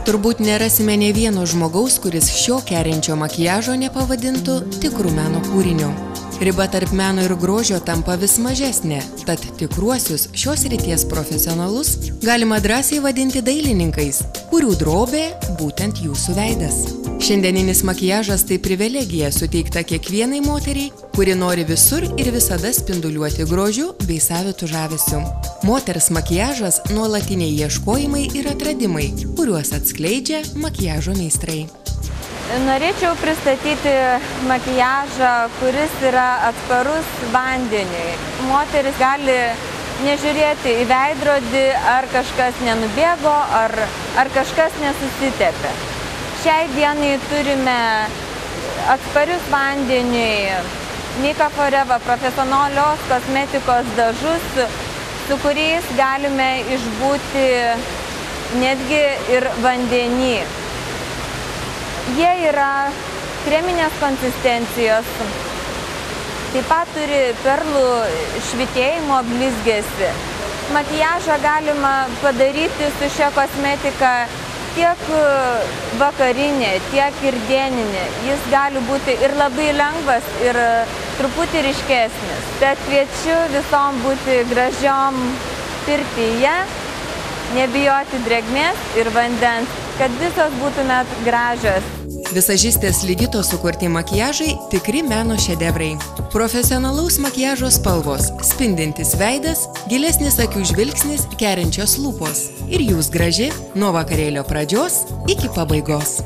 Turbūt nerasime ne vieno žmogaus, kuris šio kerinčio makiažo nepavadintų tikrų meno kūriniu. Riba tarp meno ir grožio tampa vis mažesnė, tad tikruosius šios srities profesionalus galima drąsiai vadinti dailininkais, kurių drobė būtent jūsų veidas. Šiandieninis makiažas tai privilegija suteikta kiekvienai moteriai, kuri nori visur ir visada spinduliuoti grožiu bei savitu žavesiu. Moters makiažas – nuolatiniai ieškojimai ir atradimai, kuriuos atskleidžia makiažo meistrai. Norėčiau pristatyti makiažą, kuris yra atsparus vandeniui. Moteris gali nežiūrėti į veidrodį, ar kažkas nenubėgo, ar kažkas nesusitepė. Šiai dienai turime atsparius vandeniui Nika Forever profesionalios kosmetikos dažus, su kuriais galime išbūti netgi ir vandenį. Jie yra kreminės konsistencijos, taip pat turi perlų švytėjimo blizgesį. Makiažą galima padaryti su šia kosmetika tiek vakarinė, tiek ir dieninė. Jis gali būti ir labai lengvas, ir truputį ryškesnis. Tad kviečiu visom būti gražiom pirtyje, nebijoti drėgmės ir vandens, kad visos būtumėt gražios. Visažistės Ligitos sukurti makiažai – tikri meno šedevrai. Profesionalaus makiažo spalvos, spindintis veidas, gilesnis akių žvilgsnis, kerinčios lūpos. Ir jūs graži nuo vakarėlio pradžios iki pabaigos.